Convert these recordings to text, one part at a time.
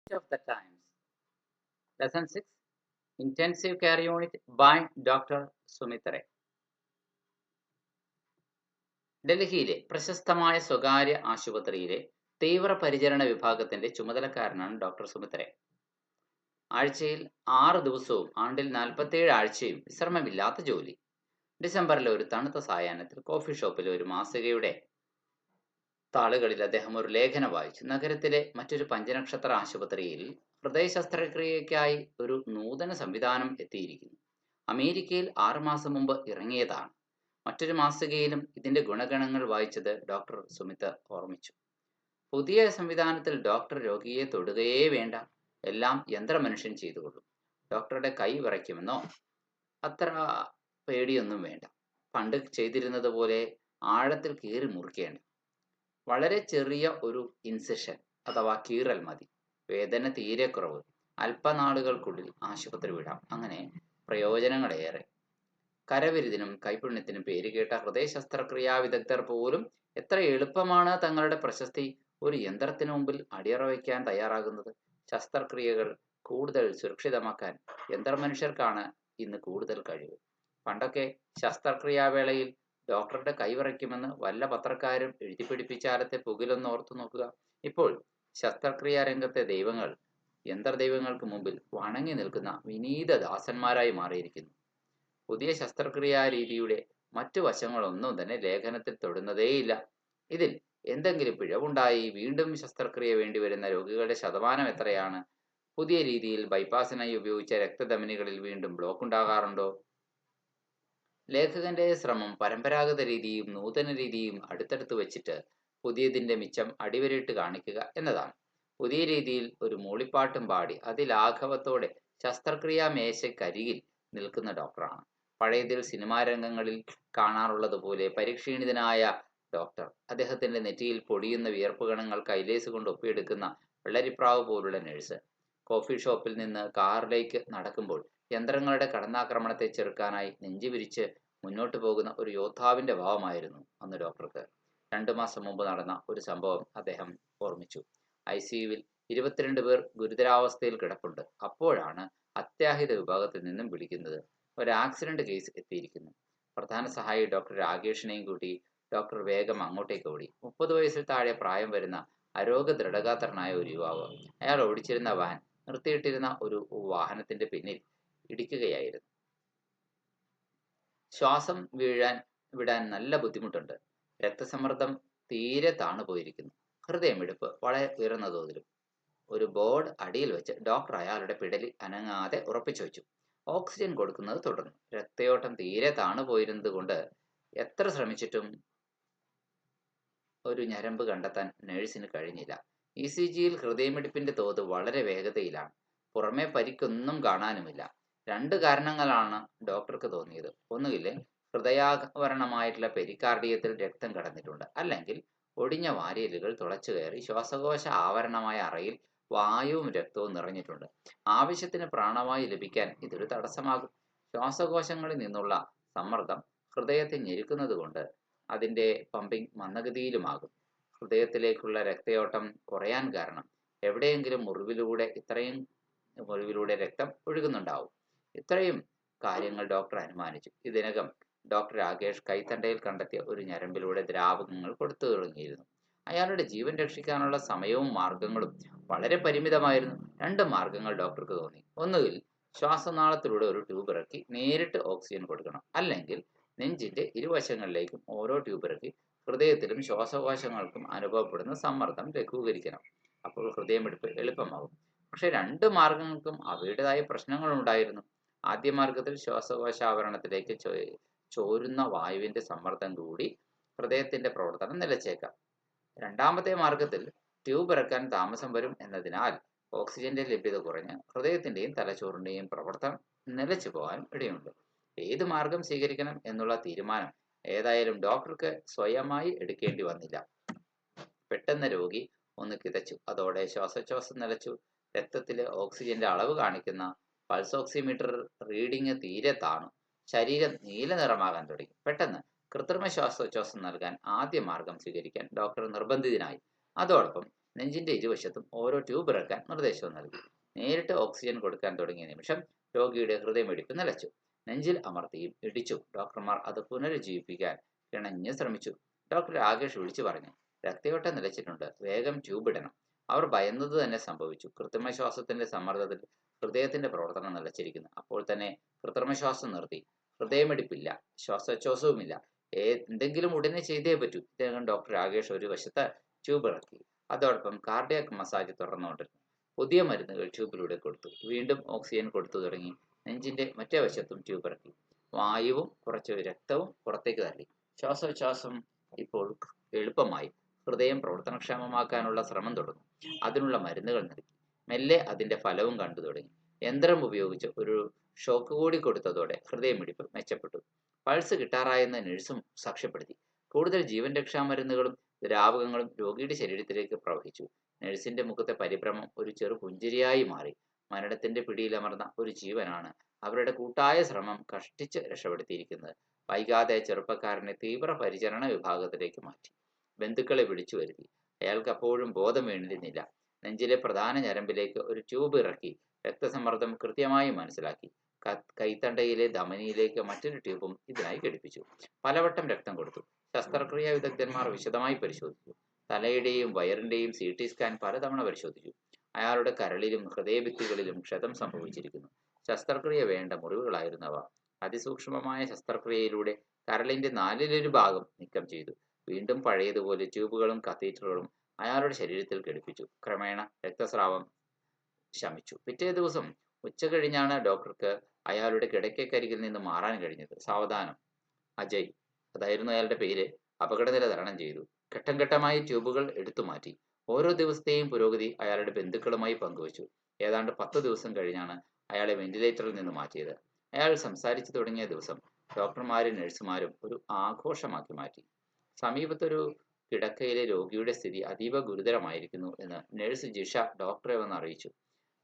of the Times. Lesson 6 Intensive Care Unit by Dr. Sumitra. ഡൽഹിയിലെ പ്രശസ്തമായ സ്വകാര്യ ആശുപത്രിയിലെ തീവ്രപരിചരണ വിഭാഗത്തിന്റെ ചുമതലക്കാരനാണ് ഡോക്ടർ സുമിത്ര. ആഴ്ചയിൽ 6 ദിവസവും ആണ്ടിൽ 47 ആഴ്ചയും വിശ്രമമില്ലാത്ത ജോലി. ഡിസംബറിലെ ഒരു തണുത്ത സായാഹ്നത്തിൽ കോഫി ഷോപ്പിലെ ഒരു മാസികയുടെ താളുകളിൽ അദ്ദേഹം ഒരു ലേഖനം വായിച്ചു. നഗരത്തിലെ മറ്റൊരു പഞ്ചനക്ഷത്ര ആശുപത്രിയിൽ ഹൃദയ ശസ്ത്രക്രിയയ്ക്കായി ഒരു നൂതന സംവിധാനം എത്തിയിരിക്കുന്നു. അമേരിക്കയിൽ 6 മാസം മുമ്പ് ഇറങ്ങിയതാണ്. മറ്റൊരു മാസികയിലും ഇതിന്റെ ഗുണഗണങ്ങൾ വായിച്ചത് ഡോക്ടർ സുമിത്ര ഓർമ്മിച്ചു. പുതിയ സംവിധാനത്തിൽ ഡോക്ടർ രോഗിയെ തൊടുകയേ വേണ്ട, എല്ലാം യന്ത്രമനുഷ്യൻ ചെയ്തുകൊള്ളും. ഡോക്ടറുടെ കൈ വിറയ്ക്കുമെന്നോ അത്ര പേടിയൊന്നും വേണ്ട. പണ്ട് ചെയ്തിരുന്നത് പോലെ ആഴത്തിൽ കീറി മുറിക്കേണ്ട. വളരെ ചെറിയ ഒരു ഇൻസിഷൻ അഥവാ കീറൽ മതി. വേദന തീരെ കുറവ്. അല്പനാളുകൾക്കുള്ളിൽ ആശുപത്രി വിടാം. അങ്ങനെ പ്രയോജനങ്ങളേറെ. കരവിരുതിനും കൈപുണ്യത്തിനും പേരുകേട്ട ഹൃദയ ശസ്ത്രക്രിയാ വിദഗ്ധർ പോലും എത്ര എളുപ്പമാണ് തങ്ങളുടെ പ്രശസ്തി ഒരു യന്ത്രത്തിനു മുമ്പിൽ അടിയറ വയ്ക്കാൻ തയ്യാറാകുന്നത്. ശസ്ത്രക്രിയകൾ കൂടുതൽ സുരക്ഷിതമാക്കാൻ യന്ത്രമനുഷ്യർക്കാണ് ഇന്ന് കൂടുതൽ കഴിവ്. പണ്ടൊക്കെ ശസ്ത്രക്രിയാവേളയിൽ ഡോക്ടറുടെ കൈവിറയ്ക്കുമെന്ന് വല്ല പത്രക്കാരും എഴുതിപ്പിടിപ്പിച്ചാലത്തെ പുകിലൊന്ന് ഓർത്തു നോക്കുക. ഇപ്പോൾ ശസ്ത്രക്രിയാ രംഗത്തെ ദൈവങ്ങൾ യന്ത്രദൈവങ്ങൾക്ക് മുമ്പിൽ വണങ്ങി നിൽക്കുന്ന വിനീത ദാസന്മാരായി മാറിയിരിക്കുന്നു. പുതിയ ശസ്ത്രക്രിയാ രീതിയുടെ മറ്റു വശങ്ങളൊന്നും തന്നെ ലേഖനത്തിൽ തൊടുന്നതേയില്ല. ഇതിൽ എന്തെങ്കിലും പിഴവുണ്ടായി വീണ്ടും ശസ്ത്രക്രിയ വേണ്ടിവരുന്ന രോഗികളുടെ ശതമാനം എത്രയാണ്? പുതിയ രീതിയിൽ ബൈപ്പാസിനായി ഉപയോഗിച്ച രക്തധമനികളിൽ വീണ്ടും ബ്ലോക്ക് ഉണ്ടാകാറുണ്ടോ? ലേഖകന്റെ ശ്രമം പരമ്പരാഗത രീതിയും നൂതന രീതിയും അടുത്തടുത്ത് വെച്ചിട്ട് പുതിയതിന്റെ മിച്ചം അടിവരയിട്ട് കാണിക്കുക എന്നതാണ്. പുതിയ രീതിയിൽ ഒരു മൂളിപ്പാട്ടും പാടി അതിലാഘവത്തോടെ ശസ്ത്രക്രിയാ മേശക്കരികിൽ നിൽക്കുന്ന ഡോക്ടറാണ്. പഴയതിൽ സിനിമാ രംഗങ്ങളിൽ കാണാറുള്ളതുപോലെ പരിക്ഷീണിതനായ ഡോക്ടർ. അദ്ദേഹത്തിന്റെ നെറ്റിയിൽ പൊടിയുന്ന വിയർപ്പ് കണങ്ങൾ കൈലേസ് കൊണ്ട് ഒപ്പിയെടുക്കുന്ന വെള്ളരിപ്രാവ് പോലുള്ള നഴ്സ്. കോഫി ഷോപ്പിൽ നിന്ന് കാറിലേക്ക് നടക്കുമ്പോൾ യന്ത്രങ്ങളുടെ കടന്നാക്രമണത്തെ ചെറുക്കാനായി നെഞ്ചുവിരിച്ച് മുന്നോട്ട് പോകുന്ന ഒരു യോദ്ധാവിന്റെ ഭാവമായിരുന്നു അന്ന് ഡോക്ടർക്ക്. 2 മാസം മുമ്പ് നടന്ന ഒരു സംഭവം അദ്ദേഹം ഓർമ്മിച്ചു. ICUവിൽ 22 പേർ ഗുരുതരാവസ്ഥയിൽ കിടപ്പുണ്ട്. അപ്പോഴാണ് അത്യാഹിത വിഭാഗത്തിൽ നിന്നും വിളിക്കുന്നത്. ഒരു ആക്സിഡന്റ് കേസ് എത്തിയിരിക്കുന്നു. പ്രധാന സഹായി ഡോക്ടർ രാകേഷിനെയും കൂട്ടി ഡോക്ടർ വേഗം അങ്ങോട്ടേക്ക് ഓടി. 30 വയസ്സിൽ താഴെ പ്രായം വരുന്ന അരോഗ ദൃഢഗാത്രനായ ഒരു യുവാവ്. അയാൾ ഓടിച്ചിരുന്ന വാൻ നിർത്തിയിട്ടിരുന്ന ഒരു വാഹനത്തിന്റെ പിന്നിൽ ഇടിക്കുകയായിരുന്നു. ശ്വാസം വിടാൻ നല്ല ബുദ്ധിമുട്ടുണ്ട്. രക്തസമ്മർദ്ദം തീരെ താണു പോയിരിക്കുന്നു. ഹൃദയമിടിപ്പ് വളരെ ഉയർന്ന തോതിലും. ഒരു ബോർഡ് അടിയിൽ വെച്ച് ഡോക്ടർ അയാളുടെ പിടലി അനങ്ങാതെ ഉറപ്പിച്ചു വെച്ചു. ഓക്സിജൻ കൊടുക്കുന്നത് തുടർന്നു. രക്തയോട്ടം തീരെ താണു പോയിരുന്നത് കൊണ്ട് എത്ര ശ്രമിച്ചിട്ടും ഒരു ഞരമ്പ് കണ്ടെത്താൻ നഴ്സിന് കഴിഞ്ഞില്ല. ECGയിൽ ഹൃദയമിടിപ്പിന്റെ തോത് വളരെ വേഗതയിലാണ്. പുറമെ പരിക്കൊന്നും കാണാനുമില്ല. 2 കാരണങ്ങളാണ് ഡോക്ടർക്ക് തോന്നിയത്. ഒന്നുകിൽ ഹൃദയാവരണമായിട്ടുള്ള പെരിക്കാർഡിയത്തിൽ രക്തം കടന്നിട്ടുണ്ട്, അല്ലെങ്കിൽ ഒടിഞ്ഞ വാരിയലുകൾ തുളച്ചു കയറി ശ്വാസകോശ ആവരണമായ അറയിൽ വായുവും രക്തവും നിറഞ്ഞിട്ടുണ്ട്. ആവശ്യത്തിന് പ്രാണവായു ലഭിക്കാൻ ഇതൊരു തടസ്സമാകും. ശ്വാസകോശങ്ങളിൽ നിന്നുള്ള സമ്മർദ്ദം ഹൃദയത്തെ ഞെരുക്കുന്നത് കൊണ്ട് അതിന്റെ പമ്പിംഗ് മന്ദഗതിയിലുമാകും. ഹൃദയത്തിലേക്കുള്ള രക്തയോട്ടം കുറയാൻ കാരണം എവിടെയെങ്കിലും മുറിവിലൂടെ രക്തം ഒഴുകുന്നുണ്ടാവും. ഇത്രയും കാര്യങ്ങൾ ഡോക്ടർ അനുമാനിച്ചു. ഇതിനകം ഡോക്ടർ രാകേഷ് കൈത്തണ്ടയിൽ കണ്ടെത്തിയ ഒരു ഞരമ്പിലൂടെ ദ്രാവകങ്ങൾ കൊടുത്തു തുടങ്ങിയിരുന്നു. അയാളുടെ ജീവൻ രക്ഷിക്കാനുള്ള സമയവും മാർഗങ്ങളും വളരെ പരിമിതമായിരുന്നു. 2 മാർഗങ്ങൾ ഡോക്ടർക്ക് തോന്നി. ഒന്നുകിൽ ശ്വാസനാളത്തിലൂടെ ഒരു ട്യൂബ് ഇറക്കി നേരിട്ട് ഓക്സിജൻ കൊടുക്കണം, അല്ലെങ്കിൽ നെഞ്ചിന്റെ ഇരുവശങ്ങളിലേക്കും ഓരോ ട്യൂബ് ഇറക്കി ഹൃദയത്തിലും ശ്വാസകോശങ്ങൾക്കും അനുഭവപ്പെടുന്ന സമ്മർദ്ദം ലഘൂകരിക്കണം. അപ്പോൾ ഹൃദയമിടിപ്പ് എളുപ്പമാകും. പക്ഷെ 2 മാർഗങ്ങൾക്കും അവയുടേതായ പ്രശ്നങ്ങളുണ്ടായിരുന്നു. ആദ്യ മാർഗത്തിൽ ശ്വാസകോശാവരണത്തിലേക്ക് ചോരുന്ന വായുവിന്റെ സമ്മർദ്ദം കൂടി ഹൃദയത്തിന്റെ പ്രവർത്തനം നിലച്ചേക്കാം. രണ്ടാമത്തെ മാർഗത്തിൽ ട്യൂബ് ഇറക്കാൻ താമസം വരും എന്നതിനാൽ ഓക്സിജന്റെ ലഭ്യത കുറഞ്ഞ് ഹൃദയത്തിന്റെയും തലച്ചോറിന്റെയും പ്രവർത്തനം നിലച്ചു പോകാനും ഇടയുണ്ട്. ഏത് മാർഗം സ്വീകരിക്കണം എന്നുള്ള തീരുമാനം ഏതായാലും ഡോക്ടർക്ക് സ്വയമായി എടുക്കേണ്ടി വന്നില്ല. പെട്ടെന്ന് രോഗി ഒന്ന് കിതച്ചു. അതോടെ ശ്വാസോച്ഛ്വാസം നിലച്ചു. രക്തത്തിലെ ഓക്സിജന്റെ അളവ് കാണിക്കുന്ന പൾസ് ഓക്സിമീറ്റർ റീഡിംഗ് തീരെ താണു. ശരീരം നീല നിറമാകാൻ തുടങ്ങി. പെട്ടെന്ന് കൃത്രിമ ശ്വാസോച്ഛ്വാസം നൽകാൻ ആദ്യ മാർഗം സ്വീകരിക്കാൻ ഡോക്ടർ നിർബന്ധിതനായി. അതോടൊപ്പം നെഞ്ചിന്റെ ഇരുവശത്തും ഓരോ ട്യൂബ് ഇറക്കാൻ നിർദ്ദേശവും നൽകി. നേരിട്ട് ഓക്സിജൻ കൊടുക്കാൻ തുടങ്ങിയ നിമിഷം രോഗിയുടെ ഹൃദയമിടിപ്പ് നിലച്ചു. നെഞ്ചിൽ അമർത്തിയും ഇടിച്ചും ഡോക്ടർമാർ അത് പുനരുജ്ജീവിപ്പിക്കാൻ കിണഞ്ഞ് ശ്രമിച്ചു. ഡോക്ടർ രാകേഷ് വിളിച്ചു പറഞ്ഞു, രക്തയോട്ടം നിലച്ചിട്ടുണ്ട്, വേഗം ട്യൂബ് ഇടണം. അവർ ഭയന്നത് തന്നെ സംഭവിച്ചു. കൃത്രിമ ശ്വാസത്തിന്റെ സമ്മർദ്ദത്തിൽ ഹൃദയത്തിന്റെ പ്രവർത്തനം നിലച്ചിരിക്കുന്നു. അപ്പോൾ തന്നെ കൃത്രിമ ശ്വാസം നിർത്തി. ഹൃദയമിടിപ്പില്ല, ശ്വാസോച്ഛ്വാസവുമില്ല. എന്തെങ്കിലും ഉടനെ ചെയ്തേ പറ്റൂ. ഇതിനകം ഡോക്ടർ രാകേഷ് ഒരു വശത്ത് ട്യൂബ് ഇറക്കി. അതോടൊപ്പം കാർഡിയാക് മസാജ് തുറന്നുകൊണ്ടിരുന്നു. പുതിയ മരുന്നുകൾ ട്യൂബിലൂടെ കൊടുത്തു. വീണ്ടും ഓക്സിജൻ കൊടുത്തു തുടങ്ങി. നെഞ്ചിന്റെ മറ്റേ വശത്തും ട്യൂബ് ഇറക്കി. വായുവും കുറച്ച് രക്തവും പുറത്തേക്ക് തള്ളി. ശ്വാസോച്ഛ്വാസം ഇപ്പോൾ എളുപ്പമായി. ഹൃദയം പ്രവർത്തനക്ഷമമാക്കാനുള്ള ശ്രമം തുടർന്നു. അതിനുള്ള മരുന്നുകൾ നൽകി. മെല്ലെ അതിന്റെ ഫലവും കണ്ടു തുടങ്ങി. യന്ത്രം ഉപയോഗിച്ച് ഒരു ഷോക്ക് കൂടി കൊടുത്തതോടെ ഹൃദയമിടിപ്പ് മെച്ചപ്പെട്ടു. പൾസ് കിട്ടാറായെന്ന് നഴ്സും സാക്ഷ്യപ്പെടുത്തി. കൂടുതൽ ജീവൻ രക്ഷാ മരുന്നുകളും ദ്രാവകങ്ങളും രോഗിയുടെ ശരീരത്തിലേക്ക് പ്രവഹിച്ചു. നഴ്സിന്റെ മുഖത്തെ പരിഭ്രമം ഒരു ചെറു പുഞ്ചിരിയായി മാറി. മരണത്തിന്റെ പിടിയിലമർന്ന ഒരു ജീവനാണ് അവരുടെ കൂട്ടായ ശ്രമം കഷ്ടിച്ച് രക്ഷപ്പെടുത്തിയിരിക്കുന്നത്. വൈകാതെ ചെറുപ്പക്കാരനെ തീവ്ര പരിചരണ വിഭാഗത്തിലേക്ക് മാറ്റി. ബന്ധുക്കളെ വിളിച്ചു വരുത്തി. അയാൾക്ക് അപ്പോഴും ബോധം വീണിരുന്നില്ല. നെഞ്ചിലെ പ്രധാന ഞരമ്പിലേക്ക് ഒരു ട്യൂബ് ഇറക്കി രക്തസമ്മർദ്ദം കൃത്യമായി മനസ്സിലാക്കി. കൈത്തണ്ടയിലെ ധമനിയിലേക്ക് മറ്റൊരു ട്യൂബും ഇതിനായി ഘടിപ്പിച്ചു. പലവട്ടം രക്തം കൊടുത്തു. ശസ്ത്രക്രിയാ വിദഗ്ധന്മാർ വിശദമായി പരിശോധിച്ചു. തലയുടെയും വയറിന്റെയും CT സ്കാൻ പലതവണ പരിശോധിച്ചു. അയാളുടെ കരളിലും ഹൃദയഭിത്തികളിലും ക്ഷതം സംഭവിച്ചിരിക്കുന്നു. ശസ്ത്രക്രിയ വേണ്ട മുറിവുകളായിരുന്നവ. അതിസൂക്ഷ്മമായ ശസ്ത്രക്രിയയിലൂടെ കരളിന്റെ 1/4 ഭാഗം നീക്കം ചെയ്തു. വീണ്ടും പഴയതുപോലെ ട്യൂബുകളും കത്തീറ്ററുകളും അയാളുടെ ശരീരത്തിൽ ഘടിപ്പിച്ചു. ക്രമേണ രക്തസ്രാവം ശമിച്ചു. പിറ്റേ ദിവസം ഉച്ചകഴിഞ്ഞാണ് ഡോക്ടർക്ക് അയാളുടെ കിടക്കക്കരികിൽ നിന്ന് മാറാൻ കഴിഞ്ഞത്. സാവധാനം അജയ്, അതായിരുന്നു അയാളുടെ പേര്, അപകടനില തരണം ചെയ്തു. ഘട്ടം ഘട്ടമായി ട്യൂബുകൾ എടുത്തുമാറ്റി. ഓരോ ദിവസത്തെയും പുരോഗതി അയാളുടെ ബന്ധുക്കളുമായി പങ്കുവച്ചു. ഏതാണ്ട് 10 ദിവസം കഴിഞ്ഞാണ് അയാളെ വെന്റിലേറ്ററിൽ നിന്ന് മാറ്റിയത്. അയാൾ സംസാരിച്ചു തുടങ്ങിയ ദിവസം ഡോക്ടർമാരും നഴ്സുമാരും ഒരു ആഘോഷമാക്കി മാറ്റി. സമീപത്തൊരു കിടക്കയിലെ രോഗിയുടെ സ്ഥിതി അതീവ ഗുരുതരമായിരിക്കുന്നു എന്ന് നഴ്സ് ജിഷ ഡോക്ടറെ വന്ന് അറിയിച്ചു.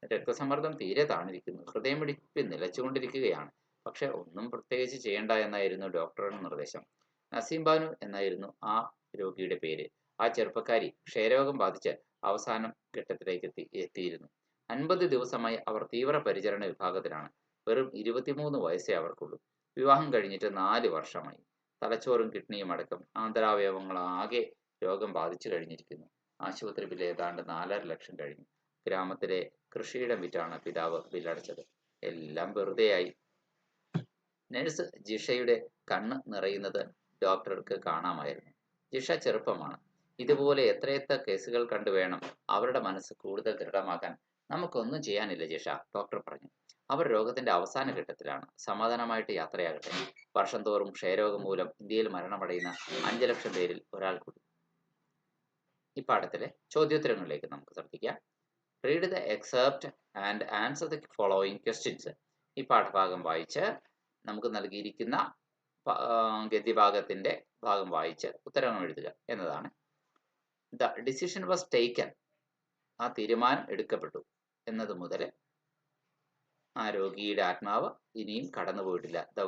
രക്തസമ്മർദ്ദം തീരെ താണിരിക്കുന്നു, ഹൃദയമിടിപ്പ് നിലച്ചുകൊണ്ടിരിക്കുകയാണ്. പക്ഷെ ഒന്നും പ്രത്യേകിച്ച് ചെയ്യണ്ട എന്നായിരുന്നു ഡോക്ടറുടെ നിർദ്ദേശം. നസീം ബാനു എന്നായിരുന്നു ആ രോഗിയുടെ പേര്. ആ ചെറുപ്പക്കാരി ക്ഷയരോഗം ബാധിച്ച് അവസാന ഘട്ടത്തിലേക്ക് എത്തിയിരുന്നു. 50 ദിവസമായി അവർ തീവ്ര പരിചരണ വിഭാഗത്തിലാണ്. വെറും 23 വയസ്സേ അവർക്കുള്ളൂ. വിവാഹം കഴിഞ്ഞിട്ട് 4 വർഷമായി. തലച്ചോറും കിഡ്നിയും അടക്കം ആന്തരാവയവങ്ങളാകെ രോഗം ബാധിച്ചു കഴിഞ്ഞിരിക്കുന്നു. ആശുപത്രി ബില്ല് ഏതാണ്ട് 4.5 ലക്ഷം കഴിഞ്ഞു. ഗ്രാമത്തിലെ കൃഷിയിടം വിറ്റാണ് പിതാവ് ബില്ലടച്ചത്. എല്ലാം വെറുതെയായി. നഴ്സ് ജിഷയുടെ കണ്ണ് നിറയുന്നത് ഡോക്ടർക്ക് കാണാമായിരുന്നു. ജിഷ ചെറുപ്പമാണ്. ഇതുപോലെ എത്രയെത്ര കേസുകൾ കണ്ടു വേണം അവരുടെ മനസ്സ് കൂടുതൽ ദൃഢമാക്കാൻ. നമുക്കൊന്നും ചെയ്യാനില്ല ജിഷ, ഡോക്ടർ പറഞ്ഞു. അവർ രോഗത്തിന്റെ അവസാന ഘട്ടത്തിലാണ്. സമാധാനമായിട്ട് യാത്രയാകട്ടെ. വർഷം തോറും ക്ഷയരോഗം മൂലം ഇന്ത്യയിൽ മരണമടയുന്ന 5 ലക്ഷം പേരിൽ ഒരാൾ കൂടി. ഈ പാഠത്തിലെ ചോദ്യോത്തരങ്ങളിലേക്ക് നമുക്ക് ശ്രദ്ധിക്കാം. Read the except and answer the following questions. ഈ പാഠഭാഗം വായിച്ച് നമുക്ക് നൽകിയിരിക്കുന്ന ഗദ്യഭാഗത്തിന്റെ ഭാഗം വായിച്ച് ഉത്തരങ്ങൾ എഴുതുക എന്നതാണ്. ദ ഡിസിഷൻ വാസ് ടേക്കൻ, ആ തീരുമാനം എടുക്കപ്പെട്ടു എന്നത് മുതൽ ആ രോഗിയുടെ ആത്മാവ് ഇനിയും കടന്നുപോയിട്ടില്ല, ദ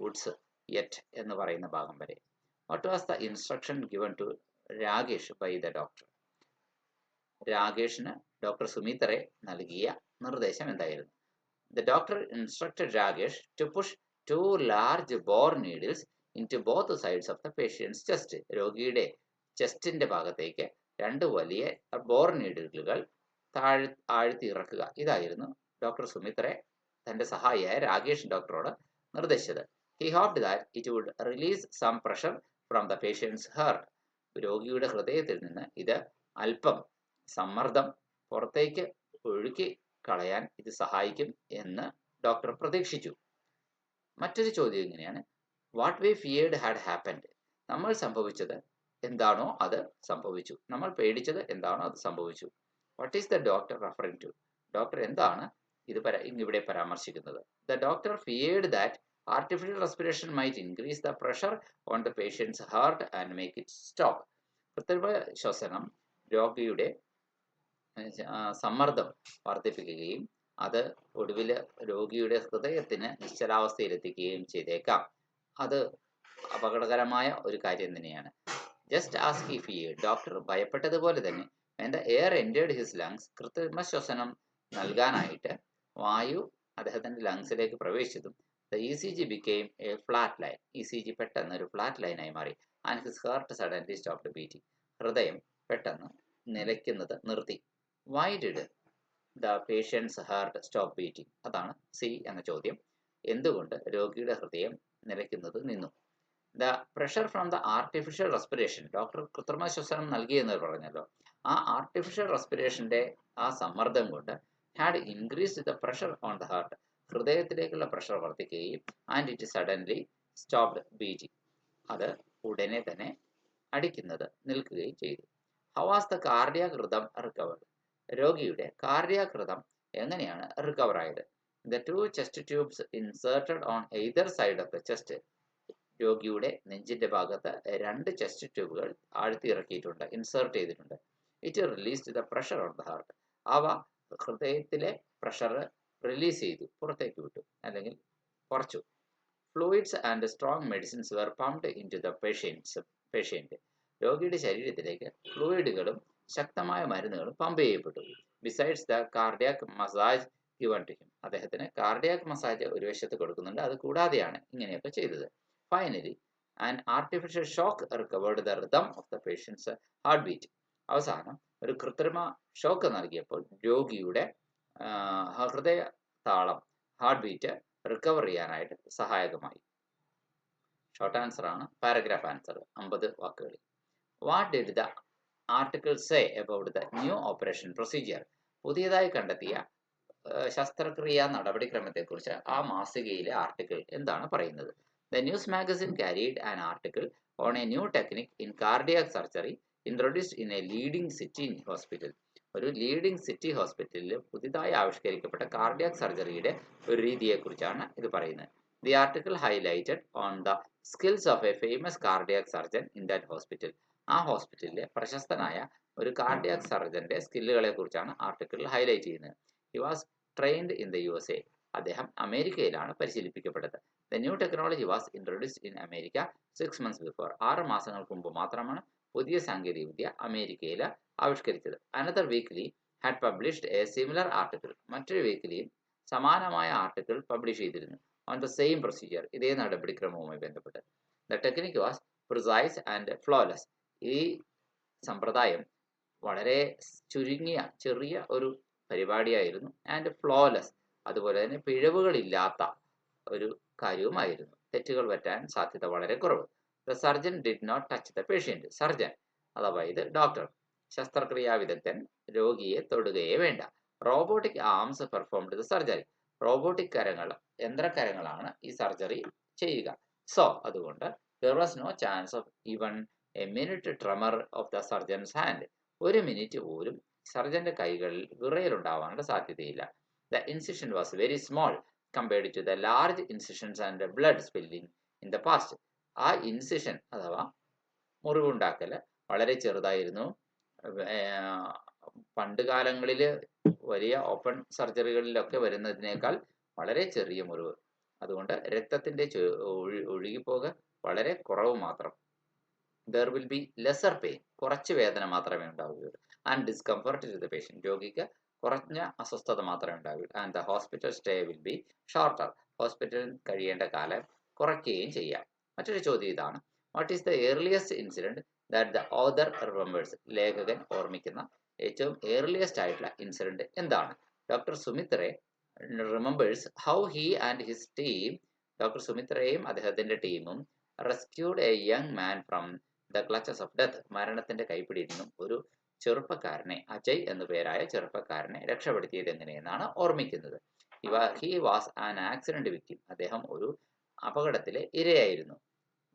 വുഡ്സ് യെറ്റ് എന്ന് പറയുന്ന ഭാഗം വരെ. What was the instruction given to Rakesh by the doctor? രാകേഷിന് ഡോക്ടർ സുമിത്രയെ നൽകിയ നിർദ്ദേശം എന്തായിരുന്നു? The doctor instructed Rakesh to push 2 large bore needles into both sides of the patient's chest. രോഗിയുടെ ചെസ്റ്റിന്റെ ഭാഗത്തേക്ക് 2 വലിയ ബോർ നീഡിലുകൾ ആഴ്ത്തി ഇറക്കുക. ഇതായിരുന്നു ഡോക്ടർ സുമിത്രയെ തന്റെ സഹായിയായ രാകേഷ് ഡോക്ടറോട് നിർദ്ദേശിച്ചത്. He hoped that it would release some pressure from the patient's heart. രോഗിയുടെ ഹൃദയത്തിൽ നിന്ന് ഇത് അല്പം സമ്മർദ്ദം പുറത്തേക്ക് ഒഴുക്കി കളയാൻ ഇത് സഹായിക്കും എന്ന് ഡോക്ടർ പ്രതീക്ഷിച്ചു. മറ്റൊരു ചോദ്യം ഇങ്ങനെയാണ്, what we feared had happened. നമ്മൾ സംഭവിച്ചത് എന്താണോ അത് സംഭവിച്ചു. നമ്മൾ പേടിച്ചത് എന്താണോ അത് സംഭവിച്ചു. What is the doctor referring to? Doctor എന്താണ് ഇവിടെ പരാമർശിക്കുന്നത്? The doctor feared that artificial respiration might increase the pressure on the patient's heart and make it stop. കൃത്രിമ ശ്വസനം രോഗിയുടെ സമ്മർദ്ദം വർദ്ധിപ്പിക്കുകയും അത് ഒടുവിൽ രോഗിയുടെ ഹൃദയത്തിന് നിശ്ചലാവസ്ഥയിലെത്തിക്കുകയും ചെയ്തേക്കാം. അത് അപകടകരമായ ഒരു കാര്യം തന്നെയാണ്. Just as he feared. Doctor ഭയപ്പെട്ടതുപോലെ തന്നെ when the air entered his lungs, കൃത്രിമ ശ്വസനം നൽകാനായിട്ട് വായു അദ്ദേഹത്തിന്റെ ലങ്സിലേക്ക് പ്രവേശിച്ചതും the E C G became a flat line, E C G പെട്ടെന്ന് ഒരു ഫ്ലാറ്റ് ലൈനായി മാറി. And his heart suddenly stopped beating, ഹൃദയം പെട്ടെന്ന് നിലയ്ക്കുന്നത് നിർത്തി. Why did the patient's heart stop beating? അതാണ് സി എന്ന ചോദ്യം. എന്തുകൊണ്ട് രോഗിയുടെ ഹൃദയം നിലയ്ക്കുന്നത് നിന്നു? The pressure from the artificial respiration, doctor കൃത്രിമ ശ്വസനം നൽകിയെന്ന് പറഞ്ഞല്ലോ. ആ ആർട്ടിഫിഷ്യൽ റെസ്പിറേഷന്റെ ആ സമ്മർദ്ദം കൊണ്ട് had increased the pressure on the heart, ഹൃദയത്തിലേക്കുള്ള പ്രഷർ വർദ്ധിക്കുകയും and it suddenly stopped beating, അത് ഉടനെ തന്നെ അടിക്കുന്നത് നിൽക്കുകയും ചെയ്തു. How was the cardiac rhythm recovered? രോഗിയുടെ കാർഡിയാക് റിതം എങ്ങനെയാണ് റിക്കവർ ആയത്? The two chest tubes inserted on either side of the chest, രോഗിയുടെ നെഞ്ചിന്റെ ഭാഗത്ത് 2 ചെസ്റ്റ് ട്യൂബുകൾ ആഴ്ത്തി ഇറക്കിയിട്ടുണ്ട്, ഇൻസേർട്ട് ചെയ്തിട്ടുണ്ട്. It released the pressure on the heart, അവ ഹൃദയത്തിലെ പ്രഷർ റിലീസ് ചെയ്തു, പുറത്തേക്ക് വിട്ടു അല്ലെങ്കിൽ കുറച്ചു. Fluids and strong medicines were pumped into the patient, രോഗിയുടെ ശരീരത്തിലേക്ക് ഫ്ലൂയിഡുകളും ശക്തമായ മരുന്നുകളും പമ്പ് ചെയ്യപ്പെട്ടു. Besides the cardiac massage given to him, അദ്ദേഹത്തിന് കാർഡിയാക് മസാജ് ഒരു വശത്ത് കൊടുക്കുന്നുണ്ട്, അത് കൂടാതെയാണ് ഇങ്ങനെയൊക്കെ ചെയ്തത്. Finally an artificial shock recovered the rhythm of the patient's heart beat, അവസാനം ഒരു കൃത്രിമ ഷോക്ക് നൽകിയപ്പോൾ രോഗിയുടെ ഹൃദയ താളം, ഹാർട്ട് ബീറ്റ് റിക്കവർ ചെയ്യാനായിട്ട് സഹായകമായി. ഷോർട്ട് ആൻസർ ആണ് പാരഗ്രാഫ് ആൻസർ, 50 വാക്കുകളിൽ. What did the article say about the new operation procedure? പുതിയതായി കണ്ടെത്തിയ ശസ്ത്രക്രിയാ നടപടിക്രമത്തെക്കുറിച്ച് ആ മാസികയിലെ ആർട്ടിക്കിൾ എന്താണ് പറയുന്നത്? The news magazine carried an article on A new technique in cardiac surgery introduced in A leading city hospital, ഒരു leading city ഹോസ്പിറ്റലിൽ പുതിയതായി ആവിഷ്കരിക്കപ്പെട്ട cardiac സർജറിയുടെ ഒരു രീതിയെക്കുറിച്ചാണ് ഇത് പറയുന്നത്. The article highlighted on the skills of A famous cardiac surgeon in that hospital, ആ ഹോസ്പിറ്റലിലെ പ്രശസ്തനായ ഒരു കാർഡിയാക് സർജന്റെ സ്കില്ലുകളെ കുറിച്ചാണ് ആർട്ടിക്കിൾ ഹൈലൈറ്റ് ചെയ്യുന്നത്. He was trained in the USA, അദ്ദേഹം അമേരിക്കയിലാണ് പരിശീലിപ്പിക്കപ്പെട്ടത്. The new technology was introduced in America 6 months before, 6 മാസങ്ങൾക്ക് മുമ്പ് മാത്രമാണ് പുതിയ സാങ്കേതികവിദ്യ അമേരിക്കയിൽ ആവിഷ്കരിച്ചത്. Another weekly had published a similar article, മറ്റൊരു വീക്ക്ലിയും സമാനമായ ആർട്ടിക്കിൾ പബ്ലിഷ് ചെയ്തിരുന്നു ഓൺ ദ സെയിം പ്രൊസീജിയർ, ഇതേ നടപടിക്രമവുമായി ബന്ധപ്പെട്ട്. The technique was precise and flawless, ഈ സമ്പ്രദായം വളരെ ചുരുങ്ങിയ ചെറിയ ഒരു പരിപാടിയായിരുന്നു. ആൻഡ് ഫ്ലോലെസ്, അതുപോലെ തന്നെ പിഴവുകളില്ലാത്ത ഒരു കാര്യവുമായിരുന്നു, തെറ്റുകൾ പറ്റാൻ സാധ്യത വളരെ കുറവ്. The surgeon did not touch the patient, surgeon അഥവാ ഇത് ഡോക്ടർ, ശസ്ത്രക്രിയാ വിദഗ്ധൻ രോഗിയെ തൊടുകയേ വേണ്ട. Robotic arms performed the surgery, robotic കരങ്ങൾ, യന്ത്രക്കരങ്ങളാണ് ഈ സർജറി ചെയ്യുക. സോ അതുകൊണ്ട് there was no chance of even a minute tremor of the surgeon's hand, 1 minute പോലും സർജന്റെ കൈകളിൽ വിറയലുണ്ടാവാനുള്ള സാധ്യതയില്ല. The incision was very small compared to the large incisions and blood spilling in the past, ആ incision അഥവാ മുറിവുണ്ടാക്കൽ വളരെ ചെറുതായിരുന്നു. പണ്ട് കാലങ്ങളിൽ വലിയ ഓപ്പൺ സർജറികളിലൊക്കെ വരുന്നതിനേക്കാൾ വളരെ ചെറിയ മുറിവ്, അതുകൊണ്ട് രക്തത്തിന്റെ ഒഴുകിപ്പോക വളരെ കുറവ് മാത്രം. There will be lesser pain, കുറച്ച് വേദന മാത്രമേ ഉണ്ടാവുകയുള്ളൂ. And discomfort to the patient, രോഗിക്ക് കുറഞ്ഞ അസ്വസ്ഥത മാത്രമേ ഉണ്ടാവുകയുള്ളൂ. And the hospital stay will be shorter, ഹോസ്പിറ്റലിൽ കഴിയേണ്ട കാലം കുറയ്ക്കുകയും ചെയ്യാം. മറ്റൊരു ചോദ്യം ഇതാണ്, what is the earliest incident that the author remembers, ലേഖകൻ ഓർമ്മിക്കുന്ന ഏറ്റവും ഏർലിയസ്റ്റ് ആയിട്ടുള്ള ഇൻസിഡന്റ് എന്താണ്? Doctor Sumitra remembers how he and his team, doctor സുമിത്രയും അദ്ദേഹത്തിന്റെ ടീമും rescued a young man from the clutches of death, മരണത്തിന്റെ കൈപ്പിടിയിൽ നിന്നും ഒരു ചെറുപ്പക്കാരനെ, അജയ് എന്നു പേരായ ചെറുപ്പക്കാരനെ രക്ഷപ്പെടുത്തിയത് എങ്ങനെയെന്നാണ് ഓർമ്മിക്കുന്നത്. He was an accident victim, അദ്ദേഹം ഒരു അപകടത്തിലെ ഇരയായിരുന്നു.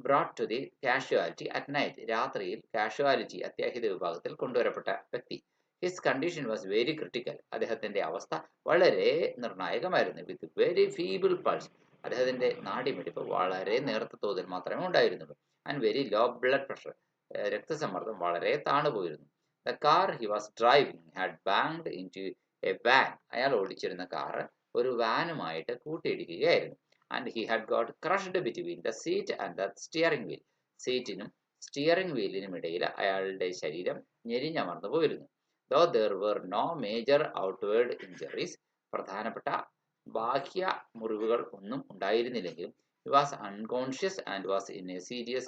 Brought to the casualty at night, രാത്രിയിൽ കാഷ്വാലിറ്റി അത്യാഹിത വിഭാഗത്തിൽ കൊണ്ടുവരപ്പെട്ട വ്യക്തി. His condition was very critical, അദ്ദേഹത്തിന്റെ അവസ്ഥ വളരെ നിർണായകമായിരുന്നു. വിത്ത് വെരി ഫീബിൾ പൾസ്, അദ്ദേഹത്തിന്റെ നാഡിമിടിപ്പ് വളരെ നേർത്ത തോതിൽ മാത്രമേ ഉണ്ടായിരുന്നുള്ളൂ. And very low blood pressure, രക്തസമ്മർദ്ദം വളരെ താണുപോയിരുന്നു. The car he was driving had banked in to a van, അയാൾ ഓടിച്ചിരുന്ന കാർ ഒരു വാനുമായിട്ട് കൂട്ടിയിടിക്കുകയായിരുന്നു. And he had got crushed between the seat and the steering wheel, സീറ്റിനും സ്റ്റിയറിംഗ് വീലിനും ഇടയിൽ അയാളുടെ ശരീരം ഞെരിഞ്ഞമർന്നു പോയിരുന്നു. Though there were no major outward injuries. പ്രധാനപ്പെട്ട ബാഹ്യ മുറിവുകൾ ഒന്നും ഉണ്ടായിരുന്നില്ലെങ്കിലും he was unconscious and was in a serious